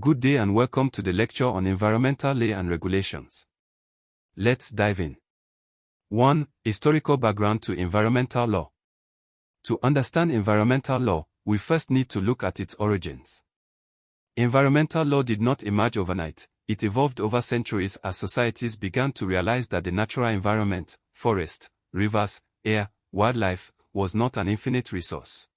Good day and welcome to the lecture on environmental law and regulations. Let's dive in. 1. Historical background to environmental law. To understand environmental law, we first need to look at its origins. Environmental law did not emerge overnight. It evolved over centuries as societies began to realize that the natural environment, forests, rivers, air, wildlife, was not an infinite resource.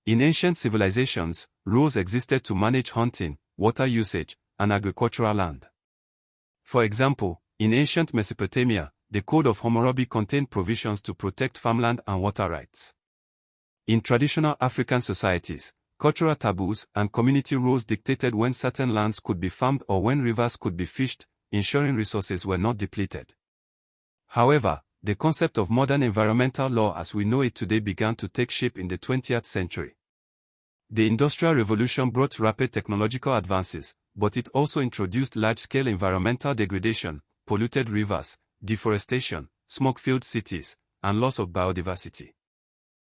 In ancient civilizations, rules existed to manage hunting, water usage, and agricultural land. For example, in ancient Mesopotamia, the Code of Hammurabi contained provisions to protect farmland and water rights. In traditional African societies, cultural taboos and community rules dictated when certain lands could be farmed or when rivers could be fished, ensuring resources were not depleted. However, the concept of modern environmental law as we know it today began to take shape in the 20th century. The Industrial Revolution brought rapid technological advances, but it also introduced large-scale environmental degradation, polluted rivers, deforestation, smoke-filled cities, and loss of biodiversity.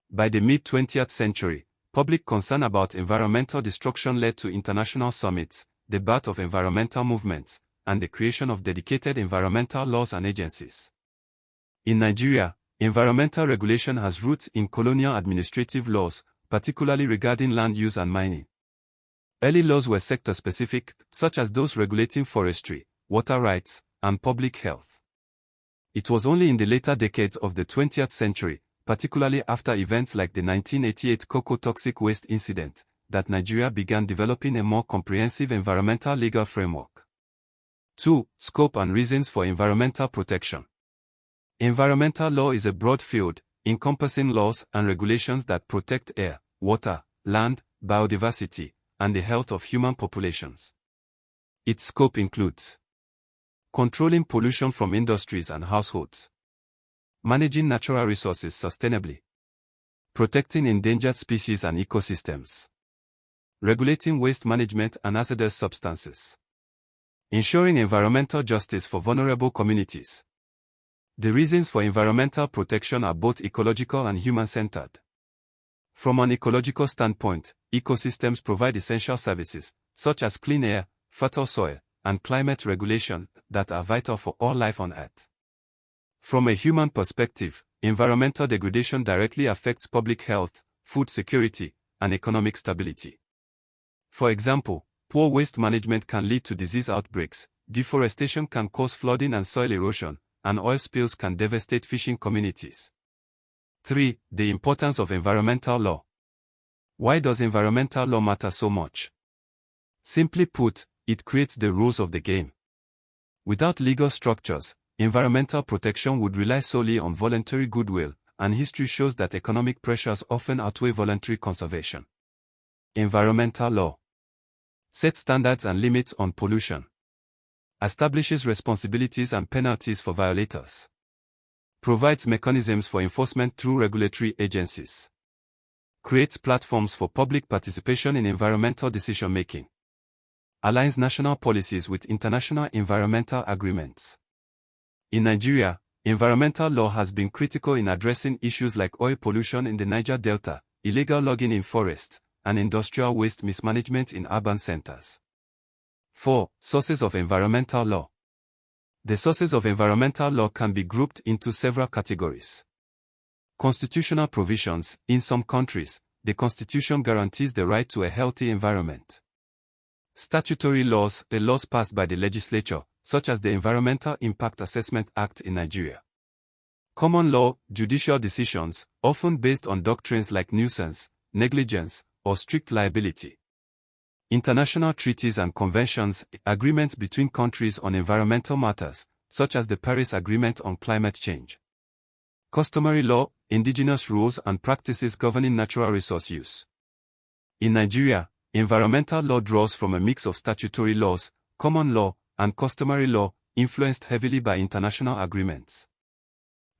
By the mid-20th century, public concern about environmental destruction led to international summits, the birth of environmental movements, and the creation of dedicated environmental laws and agencies. In Nigeria, environmental regulation has roots in colonial administrative laws, particularly regarding land use and mining. Early laws were sector-specific, such as those regulating forestry, water rights, and public health. It was only in the later decades of the 20th century, particularly after events like the 1988 cocoa toxic waste incident, that Nigeria began developing a more comprehensive environmental legal framework. 2. Scope and reasons for environmental protection. Environmental law is a broad field, encompassing laws and regulations that protect air, water, land, biodiversity, and the health of human populations. Its scope includes controlling pollution from industries and households, managing natural resources sustainably, protecting endangered species and ecosystems, regulating waste management and hazardous substances, ensuring environmental justice for vulnerable communities. The reasons for environmental protection are both ecological and human-centered. From an ecological standpoint, ecosystems provide essential services, such as clean air, fertile soil, and climate regulation, that are vital for all life on Earth. From a human perspective, environmental degradation directly affects public health, food security, and economic stability. For example, poor waste management can lead to disease outbreaks, deforestation can cause flooding and soil erosion, and oil spills can devastate fishing communities. 3. The importance of environmental law. Why does environmental law matter so much? Simply put, it creates the rules of the game. Without legal structures, environmental protection would rely solely on voluntary goodwill, and history shows that economic pressures often outweigh voluntary conservation. Environmental law sets standards and limits on pollution, establishes responsibilities and penalties for violators, provides mechanisms for enforcement through regulatory agencies, creates platforms for public participation in environmental decision-making, aligns national policies with international environmental agreements. In Nigeria, environmental law has been critical in addressing issues like oil pollution in the Niger Delta, illegal logging in forests, and industrial waste mismanagement in urban centers. 4. Sources of environmental law. The sources of environmental law can be grouped into several categories. Constitutional provisions. In some countries, the Constitution guarantees the right to a healthy environment. Statutory laws. The laws passed by the legislature, such as the Environmental Impact Assessment Act in Nigeria. Common law. Judicial decisions, often based on doctrines like nuisance, negligence, or strict liability. International treaties and conventions, agreements between countries on environmental matters, such as the Paris Agreement on Climate Change. Customary law, indigenous rules and practices governing natural resource use. In Nigeria, environmental law draws from a mix of statutory laws, common law, and customary law, influenced heavily by international agreements.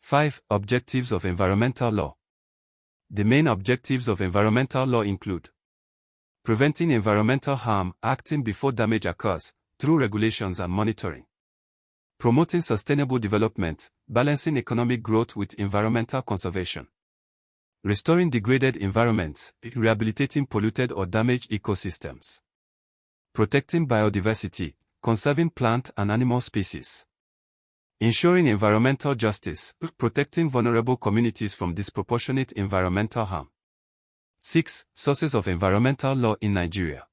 5. Objectives of environmental law. The main objectives of environmental law include preventing environmental harm, acting before damage occurs, through regulations and monitoring. Promoting sustainable development, balancing economic growth with environmental conservation. Restoring degraded environments, rehabilitating polluted or damaged ecosystems. protecting biodiversity, conserving plant and animal species. Ensuring environmental justice, protecting vulnerable communities from disproportionate environmental harm. 6. Sources of environmental law in Nigeria.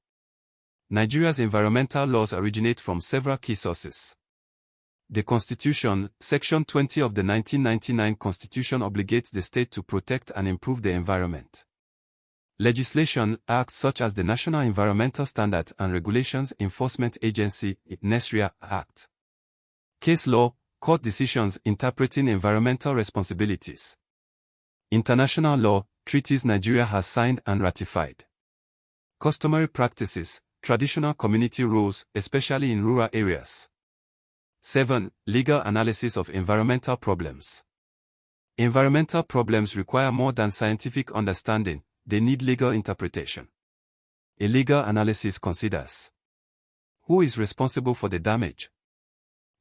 Nigeria's environmental laws originate from several key sources. The Constitution, Section 20 of the 1999 Constitution obligates the state to protect and improve the environment. Legislation, acts such as the National Environmental Standards and Regulations Enforcement Agency, NESRIA Act. Case law, court decisions interpreting environmental responsibilities. International law, treaties Nigeria has signed and ratified. Customary practices, traditional community rules, especially in rural areas. 7. Legal analysis of environmental problems. Environmental problems require more than scientific understanding, they need legal interpretation. A legal analysis considers who is responsible for the damage,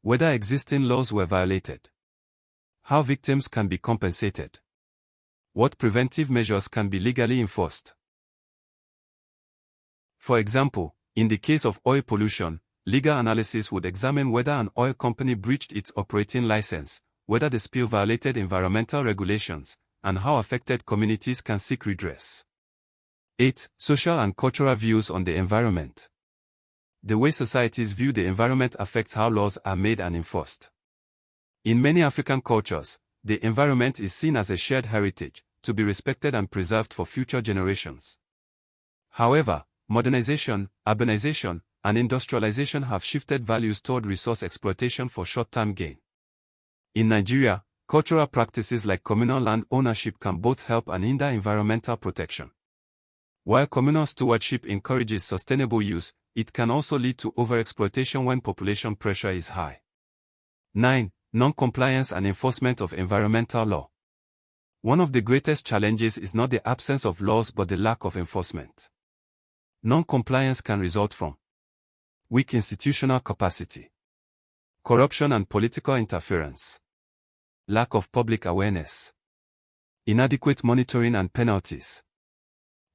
whether existing laws were violated, how victims can be compensated, what preventive measures can be legally enforced. For example, in the case of oil pollution, legal analysis would examine whether an oil company breached its operating license, whether the spill violated environmental regulations, and how affected communities can seek redress. 8. Social and cultural views on the environment. The way societies view the environment affects how laws are made and enforced. In many African cultures, the environment is seen as a shared heritage, to be respected and preserved for future generations. However, modernization, urbanization, and industrialization have shifted values toward resource exploitation for short-term gain. In Nigeria, cultural practices like communal land ownership can both help and hinder environmental protection. While communal stewardship encourages sustainable use, it can also lead to overexploitation when population pressure is high. 9. Non-compliance and enforcement of environmental law. One of the greatest challenges is not the absence of laws but the lack of enforcement. Non-compliance can result from weak institutional capacity, corruption and political interference, lack of public awareness, inadequate monitoring and penalties.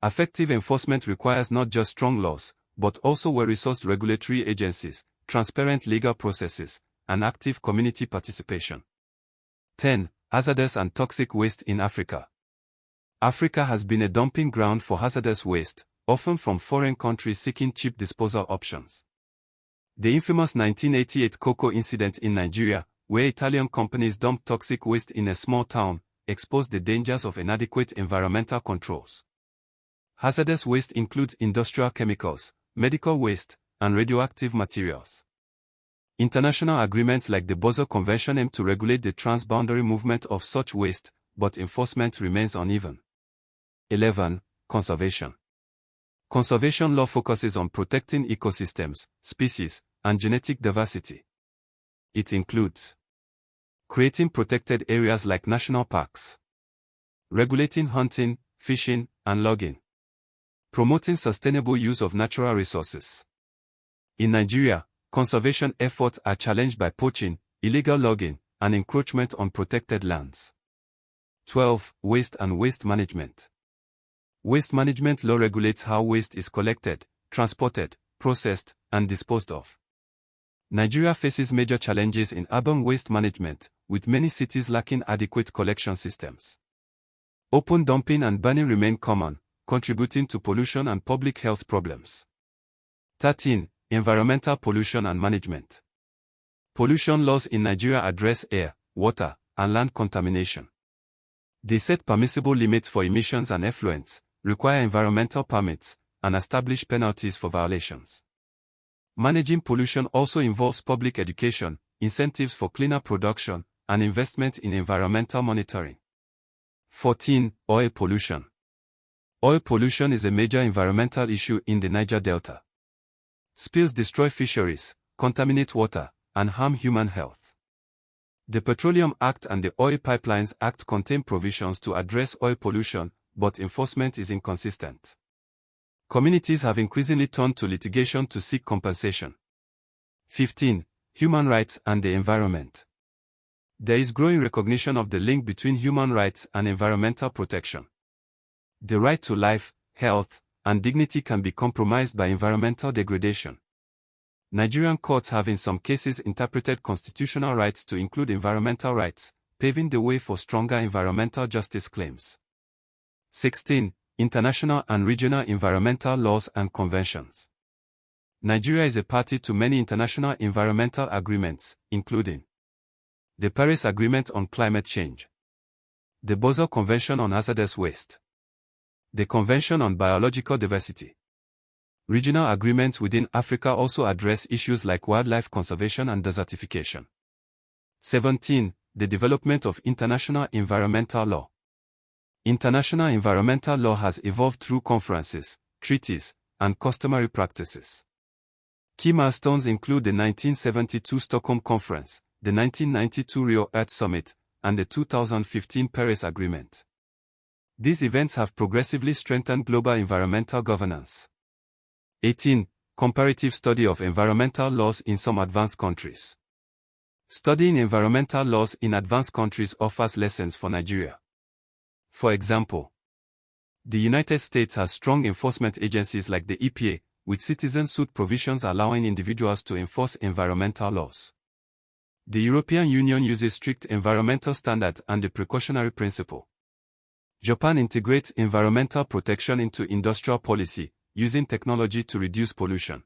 Effective enforcement requires not just strong laws, but also well-resourced regulatory agencies, transparent legal processes, and active community participation. 10. Hazardous and toxic waste in Africa. Africa has been a dumping ground for hazardous waste, often from foreign countries seeking cheap disposal options. The infamous 1988 cocoa incident in Nigeria, where Italian companies dumped toxic waste in a small town, exposed the dangers of inadequate environmental controls. Hazardous waste includes industrial chemicals, medical waste, and radioactive materials. International agreements like the Bozo Convention aim to regulate the transboundary movement of such waste, but enforcement remains uneven. 11. Conservation. Conservation law focuses on protecting ecosystems, species, and genetic diversity. It includes creating protected areas like national parks, regulating hunting, fishing, and logging, promoting sustainable use of natural resources. In Nigeria, conservation efforts are challenged by poaching, illegal logging, and encroachment on protected lands. 12. Waste and waste management. Waste management law regulates how waste is collected, transported, processed, and disposed of. Nigeria faces major challenges in urban waste management, with many cities lacking adequate collection systems. Open dumping and burning remain common, contributing to pollution and public health problems. 13. Environmental pollution and management. Pollution laws in Nigeria address air, water, and land contamination. They set permissible limits for emissions and effluents, require environmental permits, and establish penalties for violations. Managing pollution also involves public education, incentives for cleaner production, and investment in environmental monitoring. 14. Oil pollution. Oil pollution is a major environmental issue in the Niger Delta. Spills destroy fisheries, contaminate water, and harm human health. The Petroleum Act and the Oil Pipelines Act contain provisions to address oil pollution, but enforcement is inconsistent. Communities have increasingly turned to litigation to seek compensation. 15. Human rights and the environment. There is growing recognition of the link between human rights and environmental protection. The right to life, health, and dignity can be compromised by environmental degradation. Nigerian courts have in some cases interpreted constitutional rights to include environmental rights, paving the way for stronger environmental justice claims. 16. International and regional environmental laws and conventions. Nigeria is a party to many international environmental agreements, including the Paris Agreement on Climate Change, the Basel Convention on Hazardous Waste, the Convention on Biological Diversity. Regional agreements within Africa also address issues like wildlife conservation and desertification. 17. The development of international environmental law. International environmental law has evolved through conferences, treaties, and customary practices. Key milestones include the 1972 Stockholm Conference, the 1992 Rio Earth Summit, and the 2015 Paris Agreement. These events have progressively strengthened global environmental governance. 18. Comparative study of environmental laws in some advanced countries. Studying environmental laws in advanced countries offers lessons for Nigeria. For example, the United States has strong enforcement agencies like the EPA, with citizen suit provisions allowing individuals to enforce environmental laws. The European Union uses strict environmental standards and the precautionary principle. Japan integrates environmental protection into industrial policy, using technology to reduce pollution.